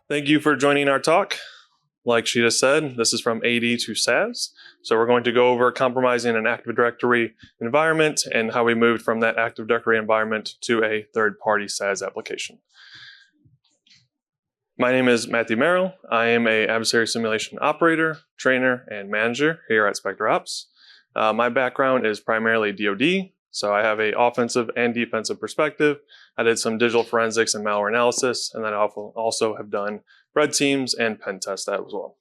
Thank you for joining our talk. Like she just said, this is from AD to SaaS. So we're going to go over compromising an Active Directory environment and how we moved from that Active Directory environment to a third-party SaaS application. My name is Matthew Merrill. I am an adversary simulation operator, trainer, and manager here at SpectreOps. My background is primarily DoD, so I have an offensive and defensive perspective. I did some digital forensics and malware analysis, and then I also have done red teams and pen tests as well.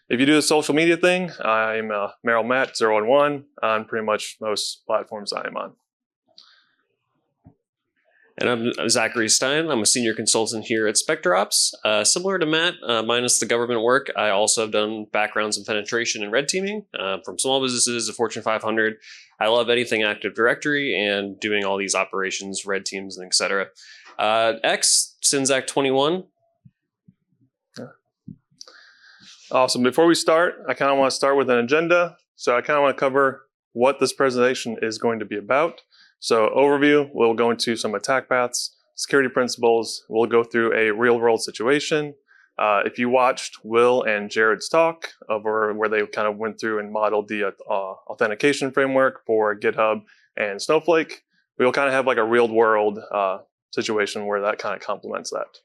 If you do the social media thing, I'm Merrill Matt 011 on pretty much most platforms I am on. And I'm Zachary Stein. I'm a senior consultant here at SpectreOps. Similar to Matt, minus the government work, I also have done backgrounds in penetration and red teaming from small businesses to Fortune 500. I love anything Active Directory and doing all these operations, red teams, and etc. X, Sinzac 21. Awesome. Before we start, I kind of want to start with an agenda. So I kind of want to cover what this presentation is going to be about. So overview, we'll go into some attack paths, security principles. We'll go through a real world situation. If you watched Will and Jared's talk over where they kind of went through and modeled the authentication framework for GitHub and Snowflake, we'll kind of have like a real world situation where that kind of complements that.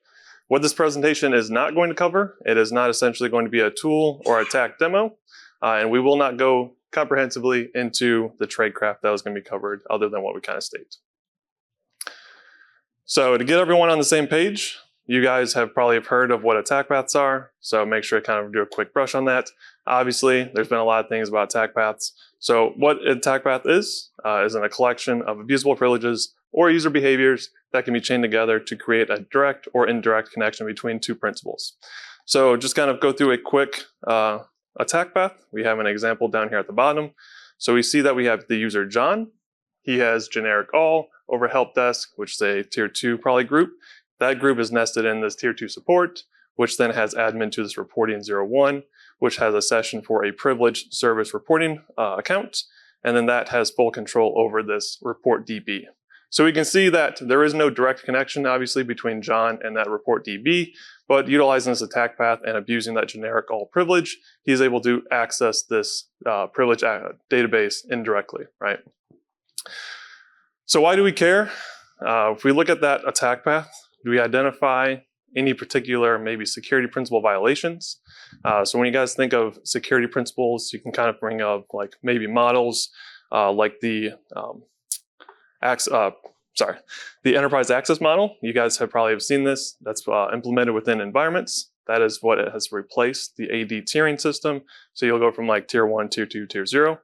What this presentation is not going to cover, it is not essentially going to be a tool or attack demo, and we will not go comprehensively into the tradecraft that was going to be covered other than what we kind of state. So to get everyone on the same page, you guys have probably heard of what attack paths are, so make sure to kind of do a quick brush on that. Obviously, there's been a lot of things about attack paths. So what an attack path is a collection of abusable privileges or user behaviors that can be chained together to create a direct or indirect connection between two principles. So just kind of go through a quick attack path. We have an example down here at the bottom. So we see that we have the user John. He has generic all over help desk, which is a tier 2 probably group. That group is nested in this tier 2 support, which then has admin to this reporting 01, which has a session for a privileged service reporting account. And then that has full control over this report DB. So we can see that there is no direct connection, obviously, between John and that report DB, but utilizing this attack path and abusing that generic all privilege, he's able to access this privilege database indirectly, right? So why do we care? If we look at that attack path, do we identify any particular maybe security principle violations? So when you guys think of security principles, you can kind of bring up like maybe models like the enterprise access model. You guys have probably seen this. That's implemented within environments. That is what it has replaced the AD tiering system. So you'll go from like tier 1, tier 2, tier 0.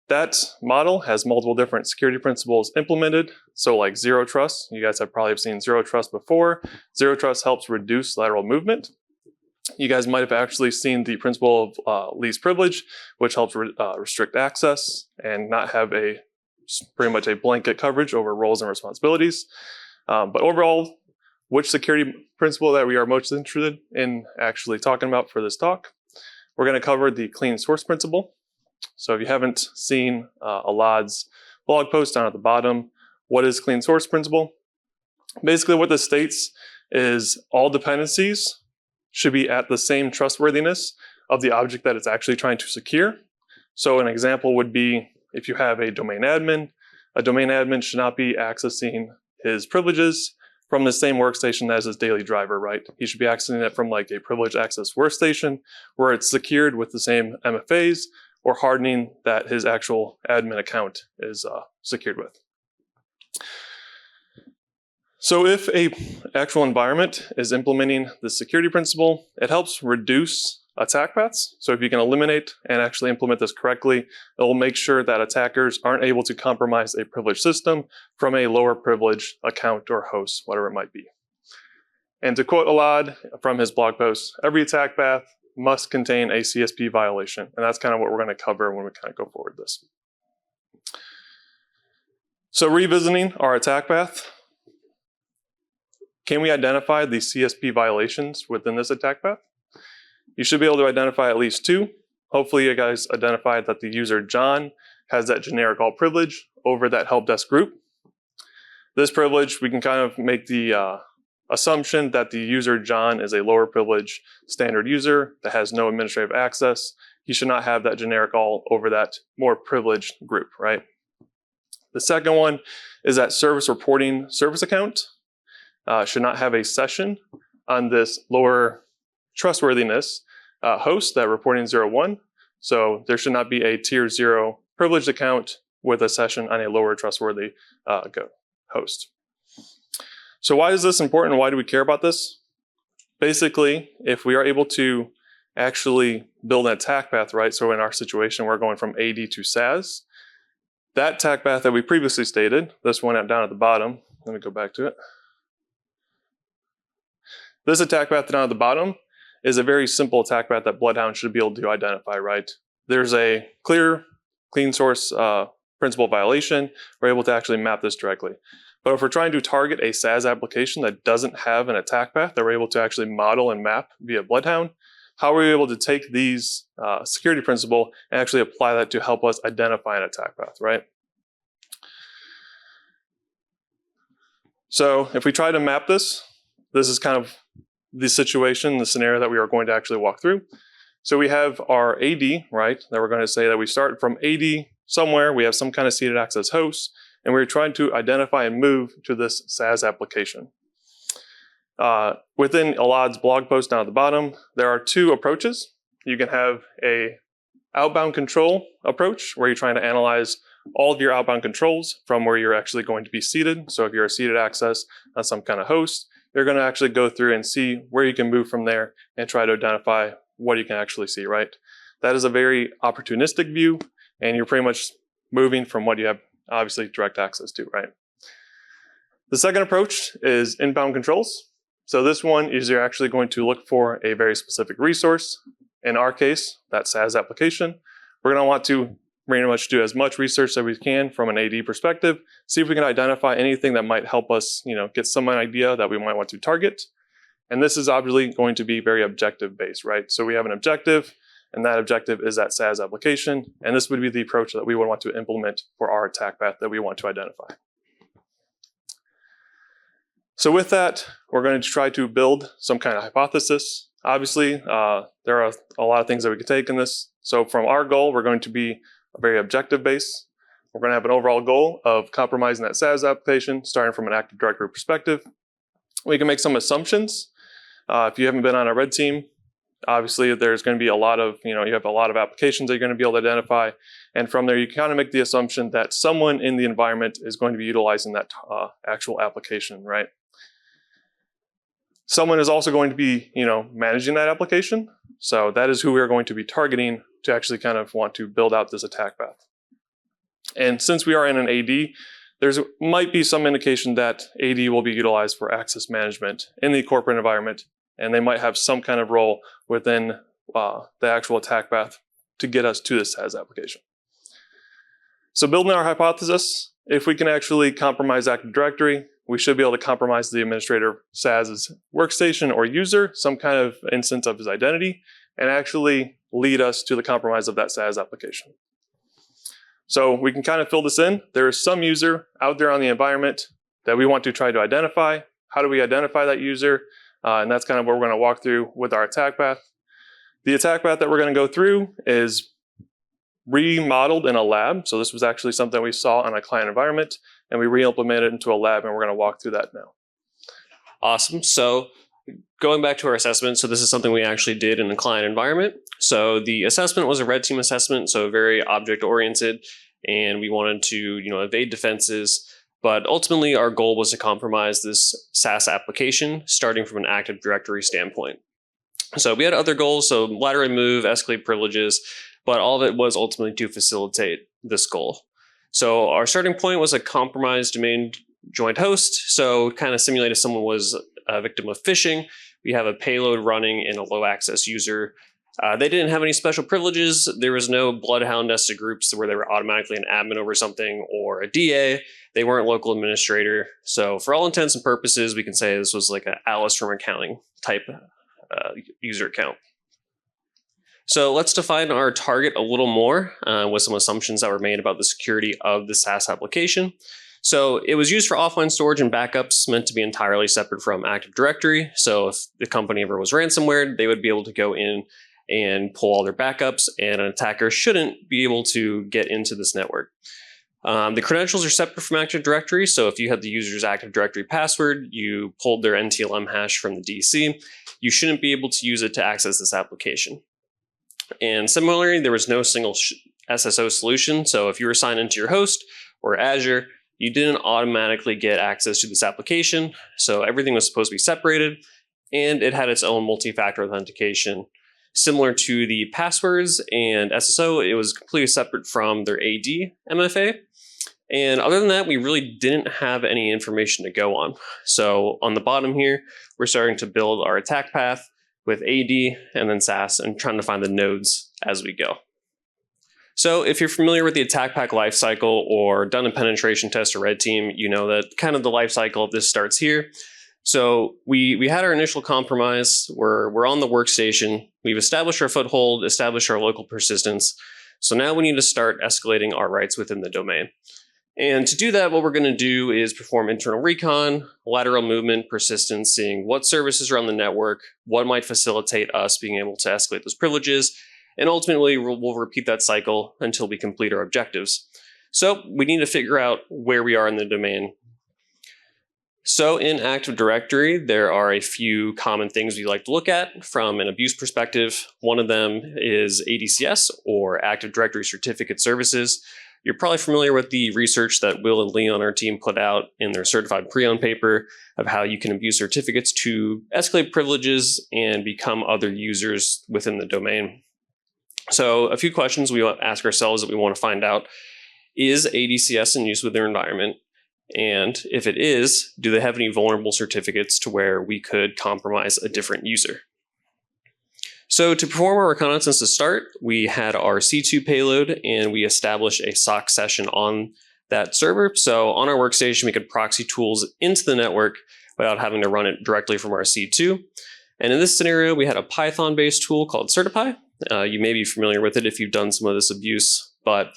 That model has multiple different security principles implemented. So like zero trust, you guys have probably seen zero trust before. Zero trust helps reduce lateral movement. You guys might have actually seen the principle of least privilege, which helps restrict access and not have pretty much a blanket coverage over roles and responsibilities. But overall, which security principle that we are most interested in actually talking about for this talk, we're going to cover the clean source principle. So if you haven't seen Alad's blog post down at the bottom, what is clean source principle? Basically what this states is all dependencies should be at the same trustworthiness of the object that it's actually trying to secure. So an example would be if you have a domain admin should not be accessing his privileges from the same workstation as his daily driver, right? He should be accessing it from like a privileged access workstation where it's secured with the same MFAs or hardening that his actual admin account is secured with. So if a actual environment is implementing the security principle, it helps reduce attack paths. So if you can eliminate and actually implement this correctly, it will make sure that attackers aren't able to compromise a privileged system from a lower privilege account or host, whatever it might be. And to quote Alad from his blog post, every attack path must contain a CSP violation. And that's kind of what we're going to cover when we kind of go forward this. So revisiting our attack path, can we identify the CSP violations within this attack path? You should be able to identify at least two. Hopefully you guys identified that the user John has that generic all privilege over that help desk group. This privilege, we can kind of make the assumption that the user John is a lower privilege standard user that has no administrative access. He should not have that generic all over that more privileged group, right? The second one is that service reporting service account should not have a session on this lower trustworthiness host, that reporting 01. So there should not be a tier 0 privileged account with a session on a lower trustworthy host. So why is this important? Why do we care about this? Basically, if we are able to actually build an attack path, right? So in our situation, we're going from AD to SaaS. That attack path that we previously stated, this one down at the bottom, let me go back to it. This attack path down at the bottom is a very simple attack path that Bloodhound should be able to identify, right? There's a clean source principle violation. We're able to actually map this directly. But if we're trying to target a SaaS application that doesn't have an attack path that we're able to actually model and map via Bloodhound, how are we able to take these security principle and actually apply that to help us identify an attack path, right? So if we try to map this, this is kind of the situation, the scenario that we are going to actually walk through. So we have our AD, right? That we're going to say that we start from AD somewhere, we have some kind of seated access host, and we're trying to identify and move to this SaaS application. Within Alad's blog post down at the bottom, there are two approaches. You can have a outbound control approach where you're trying to analyze all of your outbound controls from where you're actually going to be seated. So if you're a seated access on some kind of host, you're going to actually go through and see where you can move from there and try to identify what you can actually see, right? That is a very opportunistic view, and you're pretty much moving from what you have obviously direct access to, right? The second approach is inbound controls. So this one is you're actually going to look for a very specific resource. In our case, that SaaS application. We're going to want to pretty much do as much research as we can from an AD perspective, see if we can identify anything that might help us, get some idea that we might want to target. And this is obviously going to be very objective based, right? So we have an objective, and that objective is that SaaS application. And this would be the approach that we would want to implement for our attack path that we want to identify. So with that, we're going to try to build some kind of hypothesis. Obviously, there are a lot of things that we could take in this. So from our goal, we're going to be a very objective base. We're going to have an overall goal of compromising that SaaS application, starting from an Active Directory perspective. We can make some assumptions. If you haven't been on a red team, obviously there's going to be a lot of, you have a lot of applications that you're going to be able to identify. And from there, you kind of make the assumption that someone in the environment is going to be utilizing that actual application, right? Someone is also going to be, managing that application. So that is who we're going to be targeting to actually kind of want to build out this attack path. And since we are in an AD, there might be some indication that AD will be utilized for access management in the corporate environment, and they might have some kind of role within the actual attack path to get us to the SaaS application. So building our hypothesis, if we can actually compromise Active Directory, we should be able to compromise the administrator SaaS's workstation or user, some kind of instance of his identity, and actually lead us to the compromise of that SaaS application. So we can kind of fill this in. There is some user out there on the environment that we want to try to identify. How do we identify that user? And that's kind of what we're going to walk through with our attack path. The attack path that we're going to go through is remodeled in a lab. So this was actually something we saw on a client environment, and we re-implemented it into a lab, and we're going to walk through that now. Awesome. So going back to our assessment, so this is something we actually did in the client environment. So the assessment was a red team assessment, so very object-oriented, and we wanted to, evade defenses. But ultimately, our goal was to compromise this SaaS application, starting from an Active Directory standpoint. So we had other goals, so lateral move, escalate privileges, but all of it was ultimately to facilitate this goal. So our starting point was a compromised domain joint host. So kind of simulated someone was a victim of phishing. We have a payload running in a low access user. They didn't have any special privileges. There was no Bloodhound nested groups where they were automatically an admin over something or a DA. They weren't local administrator. So for all intents and purposes, we can say this was like an Alice from accounting type user account. So let's define our target a little more with some assumptions that were made about the security of the SaaS application. So it was used for offline storage and backups, meant to be entirely separate from Active Directory. So if the company ever was ransomware, they would be able to go in and pull all their backups, and an attacker shouldn't be able to get into this network. The credentials are separate from Active Directory, so if you had the user's Active Directory password, you pulled their NTLM hash from the DC, you shouldn't be able to use it to access this application. And similarly, there was no single SSO solution, so if you were signed into your host or Azure, you didn't automatically get access to this application, so everything was supposed to be separated, and it had its own multi-factor authentication. Similar to the passwords and SSO, it was completely separate from their AD MFA. And other than that, we really didn't have any information to go on. So on the bottom here, we're starting to build our attack path with AD and then SaaS and trying to find the nodes as we go. So if you're familiar with the attack path lifecycle or done a penetration test or red team, you know that kind of the lifecycle of this starts here. So we had our initial compromise. We're on the workstation. We've established our foothold, established our local persistence. So now we need to start escalating our rights within the domain. And to do that, what we're going to do is perform internal recon, lateral movement, persistence, seeing what services are on the network, what might facilitate us being able to escalate those privileges, and ultimately we'll repeat that cycle until we complete our objectives. So we need to figure out where we are in the domain. So in Active Directory, there are a few common things we like to look at from an abuse perspective. One of them is ADCS, or Active Directory Certificate Services. You're probably familiar with the research that Will and Lee on our team put out in their certified pre-owned paper of how you can abuse certificates to escalate privileges and become other users within the domain. So a few questions we ask ourselves that we want to find out: is ADCS in use with their environment? And if it is, do they have any vulnerable certificates to where we could compromise a different user? So to perform our reconnaissance to start, we had our C2 payload and we established a SOC session on that server. So on our workstation, we could proxy tools into the network without having to run it directly from our C2. And in this scenario, we had a Python-based tool called Certify. You may be familiar with it if you've done some of this abuse, but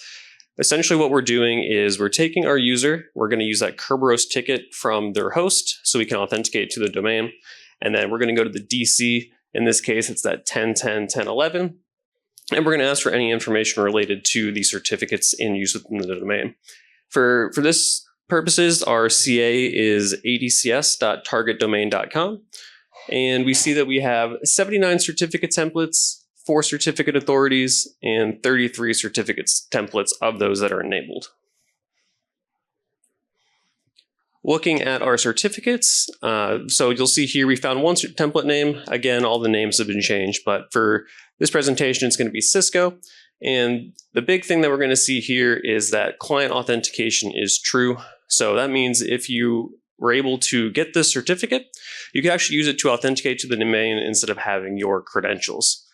essentially what we're doing is we're taking our user, we're going to use that Kerberos ticket from their host so we can authenticate to the domain, and then we're going to go to the DC. In this case, it's that 10.10.10.11, and we're going to ask for any information related to the certificates in use within the domain. For this purposes, our CA is adcs.targetdomain.com, and we see that we have 79 certificate templates, 4 certificate authorities, and 33 certificates templates of those that are enabled. Looking at our certificates, so you'll see here we found one template name. Again, all the names have been changed, but for this presentation, it's going to be Cisco. And the big thing that we're going to see here is that client authentication is true. So that means if you were able to get this certificate, you can actually use it to authenticate to the domain instead of having your credentials.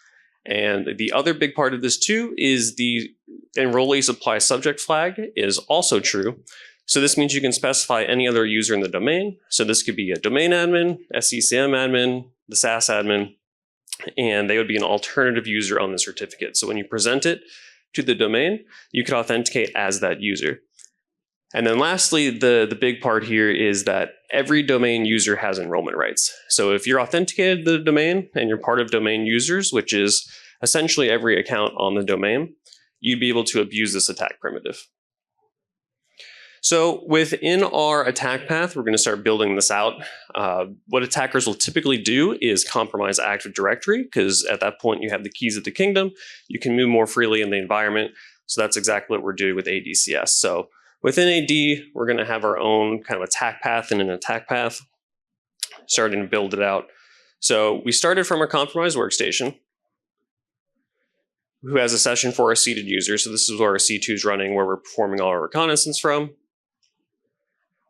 And the other big part of this too is the enrollee supply subject flag is also true. So this means you can specify any other user in the domain. So this could be a domain admin, SCCM admin, the SaaS admin, and they would be an alternative user on the certificate. So when you present it to the domain, you can authenticate as that user. And then lastly, the big part here is that every domain user has enrollment rights. So if you're authenticated to the domain and you're part of domain users, which is essentially every account on the domain, you'd be able to abuse this attack primitive. So within our attack path, we're going to start building this out. What attackers will typically do is compromise Active Directory, because at that point you have the keys of the kingdom. You can move more freely in the environment. So that's exactly what we're doing with ADCS. So within AD, we're going to have our own kind of attack path and an attack path, starting to build it out. So we started from our compromised workstation, who has a session for our seated user. So this is where our C2 is running, where we're performing all our reconnaissance from.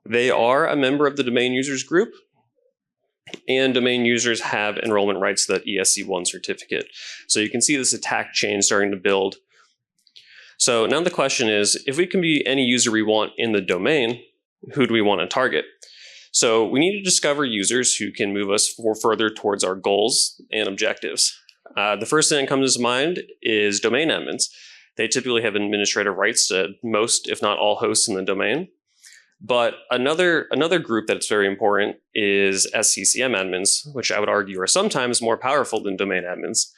They are a member of the domain users group, and domain users have enrollment rights to that ESC1 certificate. So you can see this attack chain starting to build. So now the question is, if we can be any user we want in the domain, who do we want to target? So we need to discover users who can move us further towards our goals and objectives. The first thing that comes to mind is domain admins. They typically have administrative rights to most, if not all, hosts in the domain. But another group that's very important is SCCM admins, which I would argue are sometimes more powerful than domain admins.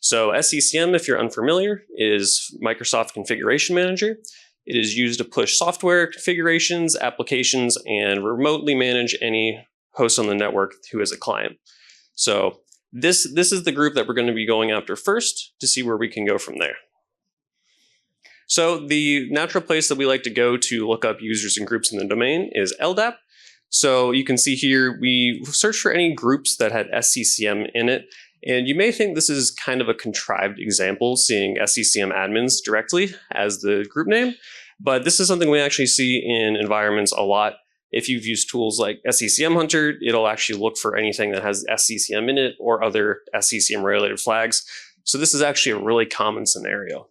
So SCCM, if you're unfamiliar, is Microsoft Configuration Manager. It is used to push software configurations, applications, and remotely manage any host on the network who is a client. So this is the group that we're going to be going after first to see where we can go from there. So the natural place that we like to go to look up users and groups in the domain is LDAP. So you can see here, we search for any groups that had SCCM in it. And you may think this is kind of a contrived example, seeing SCCM admins directly as the group name. But this is something we actually see in environments a lot. If you've used tools like SCCM Hunter, it'll actually look for anything that has SCCM in it or other SCCM related flags. So this is actually a really common scenario.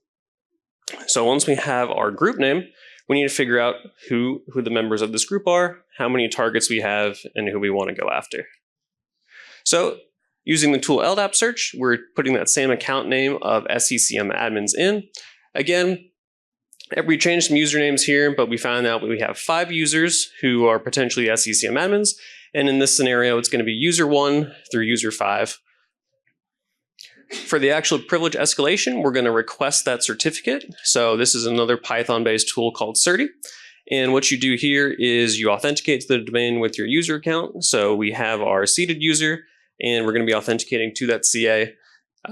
So once we have our group name, we need to figure out who the members of this group are, how many targets we have, and who we want to go after. So using the tool LDAP search, we're putting that same account name of SCCM admins in. Again, we changed some usernames here, but we found out we have 5 users who are potentially SCCM admins. And in this scenario, it's going to be user 1 through user 5. For the actual privilege escalation, we're going to request that certificate. So this is another Python-based tool called Certi. And what you do here is you authenticate to the domain with your user account. So we have our seated user, and we're going to be authenticating to that CA.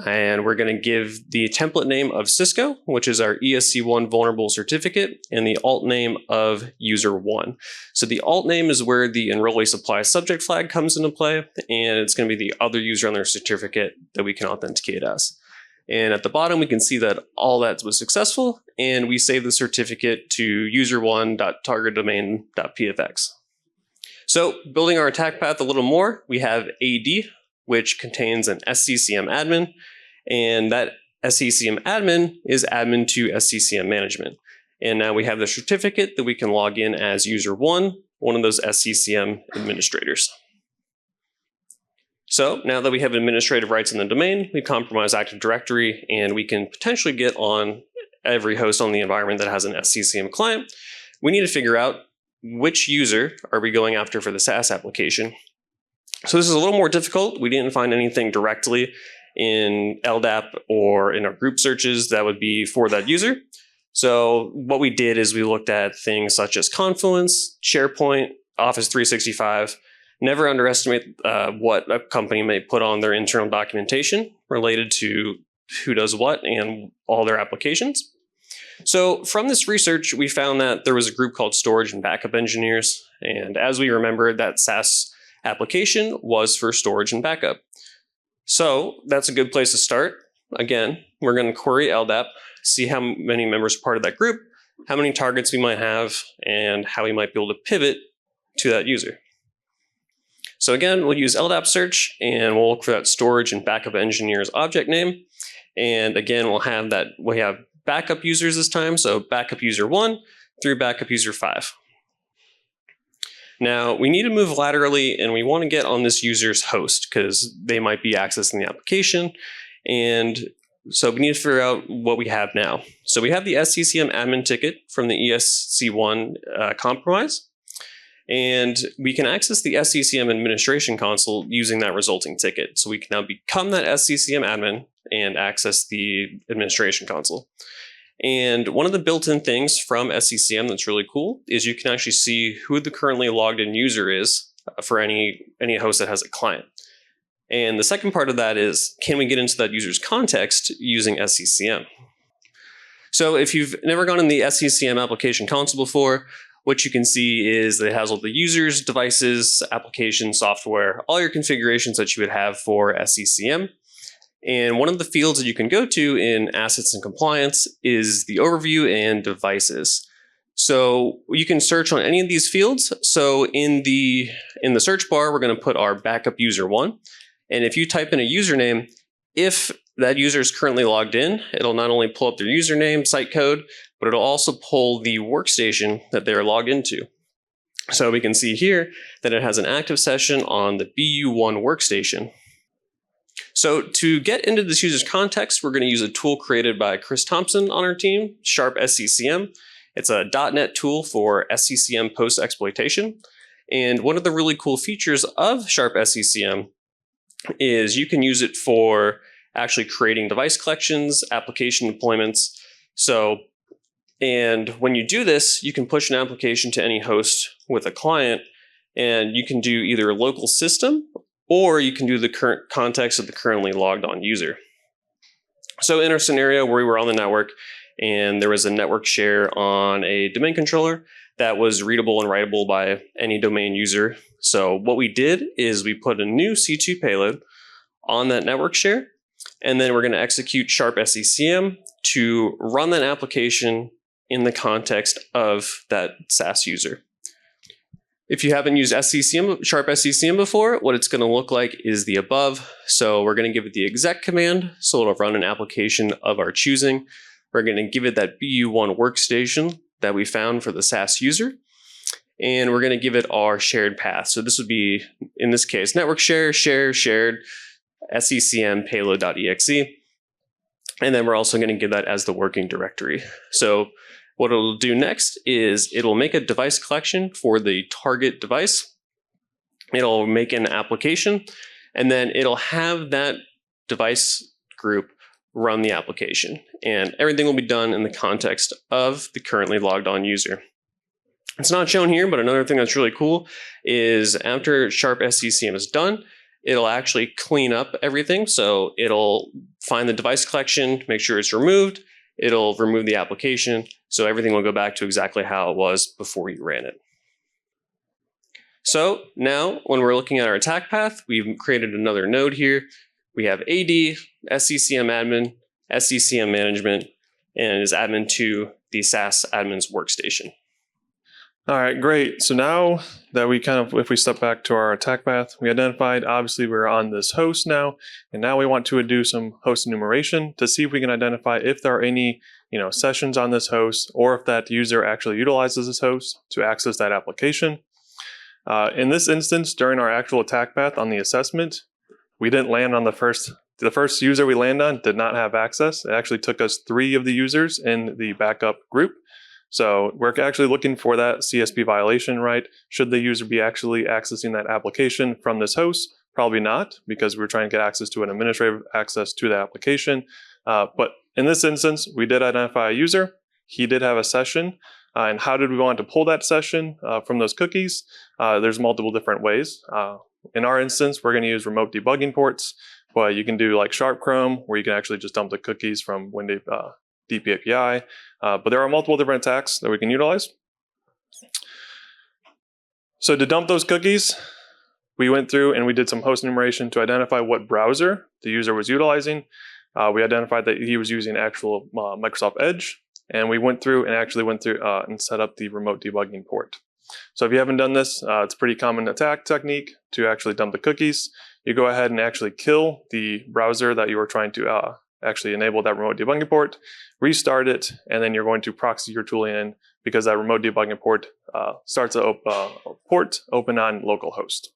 And we're going to give the template name of Cisco, which is our ESC1 vulnerable certificate, and the alt name of user1. So the alt name is where the enrollee supply subject flag comes into play, and it's going to be the other user on their certificate that we can authenticate as. And at the bottom, we can see that all that was successful, and we save the certificate to user1.targetdomain.pfx. So building our attack path a little more, we have AD, which contains an SCCM admin, and that SCCM admin is admin to SCCM management. And now we have the certificate that we can log in as user1, one of those SCCM administrators. So now that we have administrative rights in the domain, we compromise Active Directory, and we can potentially get on every host on the environment that has an SCCM client. We need to figure out which user are we going after for the SaaS application. So this is a little more difficult. We didn't find anything directly in LDAP or in our group searches that would be for that user. So what we did is we looked at things such as Confluence, SharePoint, Office 365. Never underestimate what a company may put on their internal documentation related to who does what and all their applications. So from this research, we found that there was a group called Storage and Backup Engineers. And as we remember, that SaaS application was for storage and backup. So that's a good place to start. Again, we're going to query LDAP, see how many members are part of that group, how many targets we might have, and how we might be able to pivot to that user. So again, we'll use LDAP search, and we'll look for that storage and backup engineers object name. And again, we have backup users this time, so backup user 1 through backup user 5. Now, we need to move laterally, and we want to get on this user's host because they might be accessing the application. And so we need to figure out what we have now. So we have the SCCM admin ticket from the ESC1 compromise, and we can access the SCCM administration console using that resulting ticket. So we can now become that SCCM admin and access the administration console. And one of the built-in things from SCCM that's really cool is you can actually see who the currently logged in user is for any host that has a client. And the second part of that is, can we get into that user's context using SCCM? So if you've never gone in the SCCM application console before, what you can see is that it has all the users, devices, application, software, all your configurations that you would have for SCCM. And one of the fields that you can go to in assets and compliance is the overview and devices. So you can search on any of these fields. So in the search bar, we're going to put our backup user 1. And if you type in a username, if that user is currently logged in, it'll not only pull up their username, site code, but it'll also pull the workstation that they're logged into. So we can see here that it has an active session on the BU1 workstation. So to get into this user's context, we're going to use a tool created by Chris Thompson on our team, Sharp SCCM. It's a .NET tool for SCCM post-exploitation. And one of the really cool features of Sharp SCCM is you can use it for actually creating device collections, application deployments. And when you do this, you can push an application to any host with a client, and you can do either a local system or you can do the current context of the currently logged on user. So in our scenario where we were on the network and there was a network share on a domain controller that was readable and writable by any domain user. So what we did is we put a new C2 payload on that network share, and then we're going to execute Sharp SCCM to run that application in the context of that SaaS user. If you haven't used Sharp SCCM before, what it's going to look like is the above. So we're going to give it the exec command, so it'll run an application of our choosing. We're going to give it that BU1 workstation that we found for the SaaS user. And we're going to give it our shared path. So this would be, in this case, network shared, SCCM payload.exe. And then we're also going to give that as the working directory. So what it'll do next is it'll make a device collection for the target device. It'll make an application, and then it'll have that device group run the application. And everything will be done in the context of the currently logged on user. It's not shown here, but another thing that's really cool is after Sharp SCCM is done, it'll actually clean up everything. So it'll find the device collection, make sure it's removed. It'll remove the application. So everything will go back to exactly how it was before you ran it. So now when we're looking at our attack path, we've created another node here. We have AD, SCCM admin, SCCM management, and is admin to the SaaS admin's workstation. All right, great. So now that if we step back to our attack path, we identified, obviously we're on this host now, and now we want to do some host enumeration to see if we can identify if there are any, sessions on this host, or if that user actually utilizes this host to access that application. In this instance, during our actual attack path on the assessment, we didn't land on the first user we landed on did not have access. It actually took us 3 of the users in the backup group. So we're actually looking for that CSP violation, right? Should the user be actually accessing that application from this host? Probably not, because we're trying to get access to an administrative access to the application. But in this instance, we did identify a user. He did have a session. And how did we want to pull that session from those cookies? There's multiple different ways. In our instance, we're going to use remote debugging ports, but you can do like Sharp Chrome, where you can actually just dump the cookies from Windows DP API. But there are multiple different attacks that we can utilize. So to dump those cookies, we went through and we did some host enumeration to identify what browser the user was utilizing. We identified that he was using actual Microsoft Edge, and we went through and set up the remote debugging port. So if you haven't done this, it's a pretty common attack technique to actually dump the cookies. You go ahead and actually kill the browser that you were trying to actually enable that remote debugging port, restart it, and then you're going to proxy your tool in, because that remote debugging port starts a port open on localhost.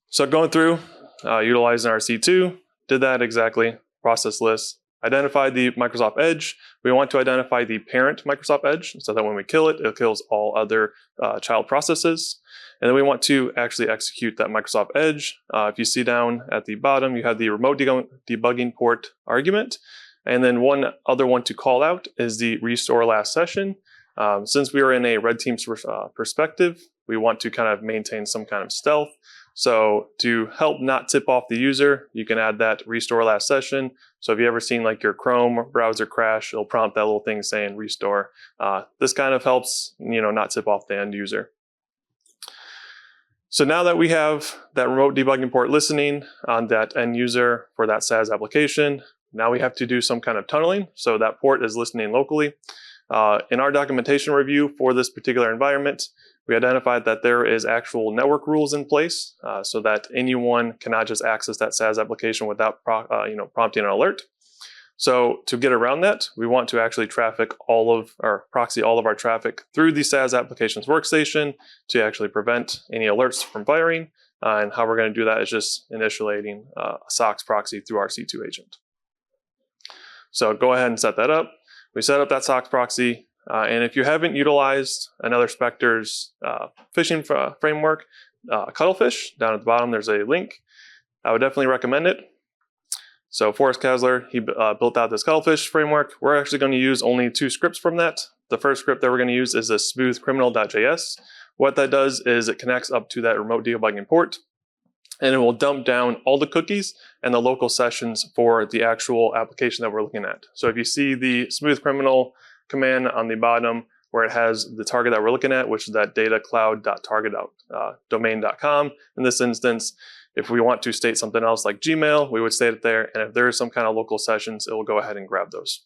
So going through, utilizing our C2, did that exactly, process list, identified the Microsoft Edge. We want to identify the parent Microsoft Edge so that when we kill it, it kills all other child processes. And then we want to actually execute that Microsoft Edge. If you see down at the bottom, you have the remote debugging port argument. And then one other one to call out is the restore last session. Since we are in a red team's perspective, we want to kind of maintain some kind of stealth. So to help not tip off the user, you can add that restore last session. So if you ever seen like your Chrome browser crash, it'll prompt that little thing saying restore. This kind of helps, not tip off the end user. So now that we have that remote debugging port listening on that end user for that SaaS application, now we have to do some kind of tunneling. So that port is listening locally. In our documentation review for this particular environment, we identified that there is actual network rules in place so that anyone cannot just access that SaaS application without prompting an alert. So to get around that, we want to actually proxy all of our traffic through the SaaS application's workstation to actually prevent any alerts from firing. And how we're going to do that is just initiating a SOX proxy through our C2 agent. So go ahead and set that up. We set up that SOX proxy, and if you haven't utilized another Spectre's phishing framework, Cuttlefish, down at the bottom there's a link. I would definitely recommend it. So Forrest Kasler, he built out this Cuttlefish framework. We're actually going to use only 2 scripts from that. The first script that we're going to use is the smoothcriminal.js. What that does is it connects up to that remote debugging port, and it will dump down all the cookies and the local sessions for the actual application that we're looking at. So if you see the smooth criminal command on the bottom where it has the target that we're looking at, which is that datacloud.target.domain.com. In this instance, if we want to state something else like Gmail, we would state it there. And if there is some kind of local sessions, it will go ahead and grab those.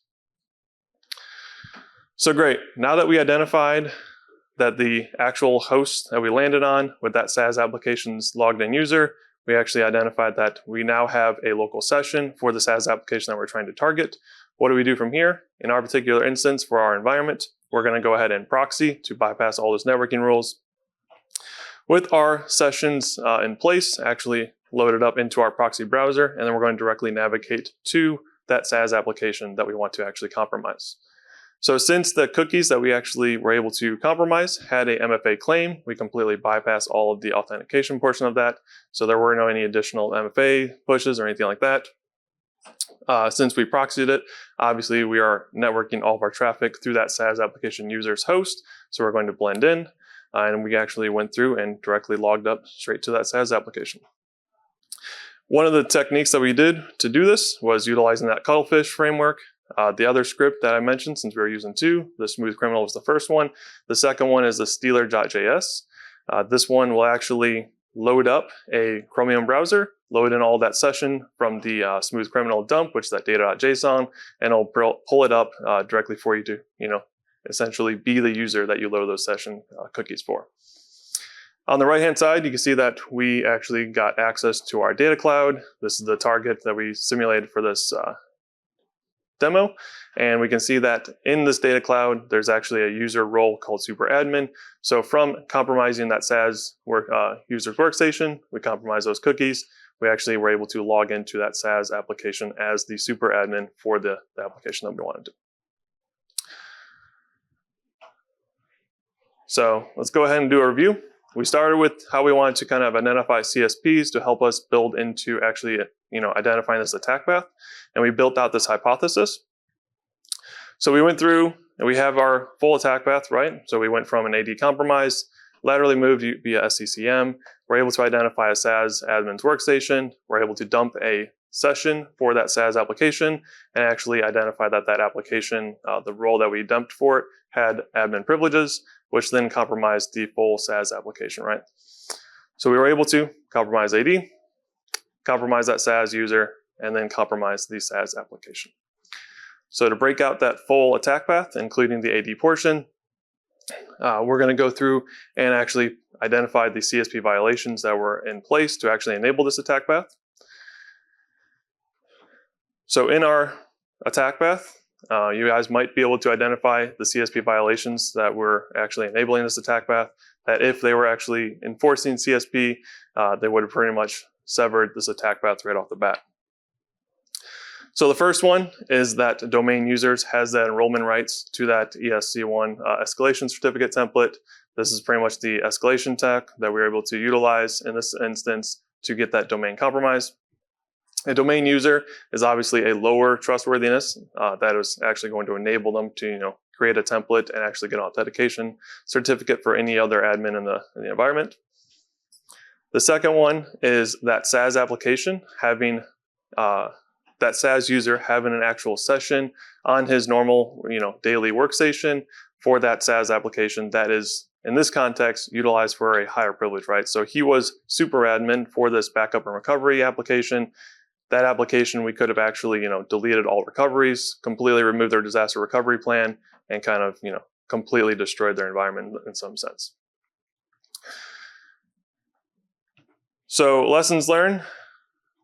So great. Now that we identified that the actual host that we landed on with that SaaS application's logged in user, we actually identified that we now have a local session for the SaaS application that we're trying to target. What do we do from here? In our particular instance for our environment, we're going to go ahead and proxy to bypass all those networking rules. With our sessions in place, actually loaded up into our proxy browser, and then we're going to directly navigate to that SaaS application that we want to actually compromise. So since the cookies that we actually were able to compromise had a MFA claim, we completely bypassed all of the authentication portion of that. So there were no any additional MFA pushes or anything like that. Since we proxied it, obviously we are networking all of our traffic through that SaaS application user's host. So we're going to blend in, and we actually went through and directly logged up straight to that SaaS application. One of the techniques that we did to do this was utilizing that Cuttlefish framework. The other script that I mentioned, since we were using 2, the smooth criminal was the first one. The second one is the stealer.js. This one will actually load up a Chromium browser, load in all that session from the smooth criminal dump, which is that data.json, and it'll pull it up directly for you to, essentially be the user that you load those session cookies for. On the right-hand side, you can see that we actually got access to our data cloud. This is the target that we simulated for this demo, and we can see that in this data cloud there's actually a user role called super admin. So from compromising that SaaS user's workstation, we compromise those cookies, we actually were able to log into that SaaS application as the super admin for the application that we wanted to. So let's go ahead and do a review. We started with how we wanted to kind of identify CSPs to help us build into actually, identifying this attack path. And we built out this hypothesis. So we went through and we have our full attack path, right? So we went from an AD compromise, laterally moved via SCCM. We're able to identify a SaaS admin's workstation. We're able to dump a session for that SaaS application and actually identify that that application, the role that we dumped for it, had admin privileges, which then compromised the full SaaS application, right? So we were able to compromise AD, compromise that SaaS user, and then compromise the SaaS application. So to break out that full attack path, including the AD portion, we're going to go through and actually identify the CSP violations that were in place to actually enable this attack path. So in our attack path, you guys might be able to identify the CSP violations that were actually enabling this attack path, that if they were actually enforcing CSP, they would have pretty much severed this attack path right off the bat. So the first one is that domain users has that enrollment rights to that ESC1 escalation certificate template. This is pretty much the escalation tech that we were able to utilize in this instance to get that domain compromised. A domain user is obviously a lower trustworthiness that is actually going to enable them to create a template and actually get an authentication certificate for any other admin in the environment. The second one is that SaaS application having that SaaS user having an actual session on his normal daily workstation for that SaaS application that is in this context utilized for a higher privilege, right? So he was super admin for this backup and recovery application. That application, we could have actually, deleted all recoveries, completely removed their disaster recovery plan, and kind of, completely destroyed their environment in some sense. So lessons learned,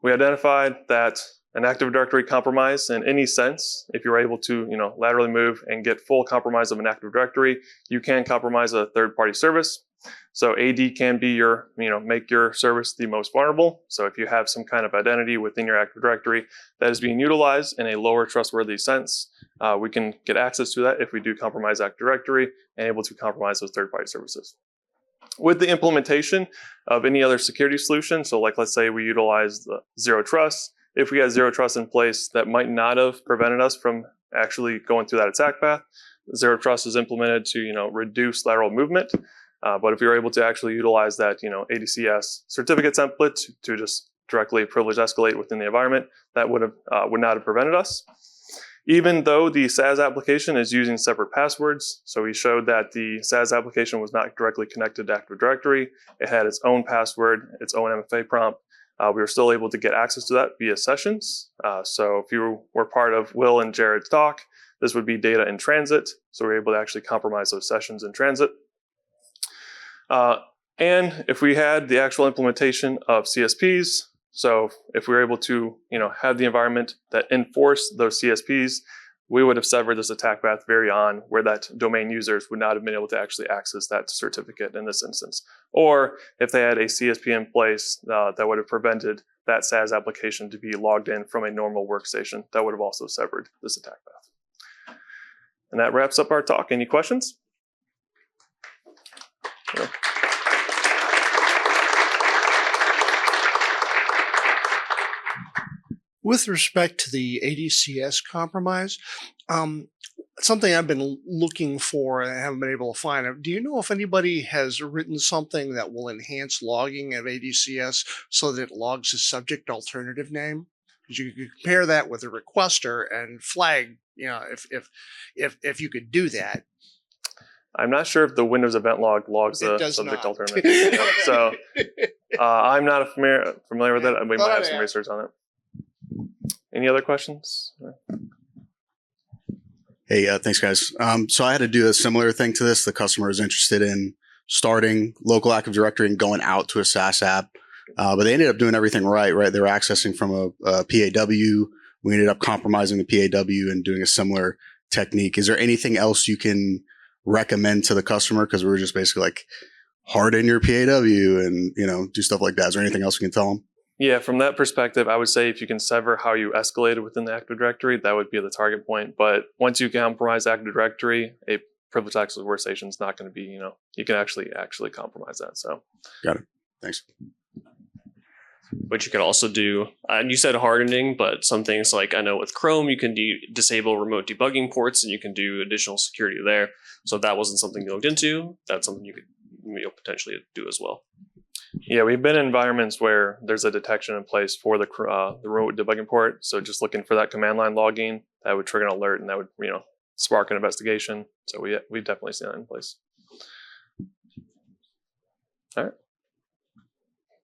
we identified that an Active Directory compromise in any sense, if you're able to, laterally move and get full compromise of an Active Directory, you can compromise a third-party service. So AD can be your, make your service the most vulnerable. So if you have some kind of identity within your Active Directory that is being utilized in a lower trustworthy sense, we can get access to that if we do compromise Active Directory and able to compromise those third-party services. With the implementation of any other security solution, so like let's say we utilize the Zero Trust, if we had Zero Trust in place, that might not have prevented us from actually going through that attack path. Zero Trust is implemented to reduce lateral movement, but if you're able to actually utilize that ADCS certificate template to just directly privilege escalate within the environment, that would not have prevented us. Even though the SaaS application is using separate passwords, so we showed that the SaaS application was not directly connected to Active Directory. It had its own password, its own MFA prompt. We were still able to get access to that via sessions. So if you were part of Will and Jared's talk, this would be data in transit. So we're able to actually compromise those sessions in transit. And if we had the actual implementation of CSPs, so if we were able to have the environment that enforced those CSPs, we would have severed this attack path very on where that domain users would not have been able to actually access that certificate in this instance. Or if they had a CSP in place that would have prevented that SaaS application to be logged in from a normal workstation, that would have also severed this attack path. And that wraps up our talk. Any questions? Yeah. With respect to the ADCS compromise, something I've been looking for and I haven't been able to find. Do you know if anybody has written something that will enhance logging of ADCS so that it logs the subject alternative name? Because you could compare that with a requester and flag, if you could do that. I'm not sure if the Windows event log logs the subject alternative. So I'm not familiar with it. We might have some research on it. Any other questions? Hey, thanks, guys. So I had to do a similar thing to this. The customer is interested in starting local Active Directory and going out to a SaaS app, but they ended up doing everything right? They were accessing from a PAW. We ended up compromising the PAW and doing a similar technique. Is there anything else you can recommend to the customer? Because we were just basically like, harden your PAW and do stuff like that. Is there anything else you can tell them? Yeah, from that perspective, I would say if you can sever how you escalated within the Active Directory, that would be the target point. But once you compromise Active Directory, a privileged access workstation is not going to be, you can actually compromise that. So, got it. Thanks. But you could also do, and you said hardening, but some things like I know with Chrome, you can disable remote debugging ports and you can do additional security there. So if that wasn't something you looked into, that's something you could potentially do as well. Yeah, we've been in environments where there's a detection in place for the remote debugging port. So just looking for that command line logging, that would trigger an alert and that would spark an investigation. So we've definitely seen that in place. All right.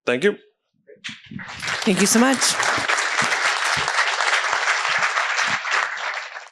Thank you. Thank you so much.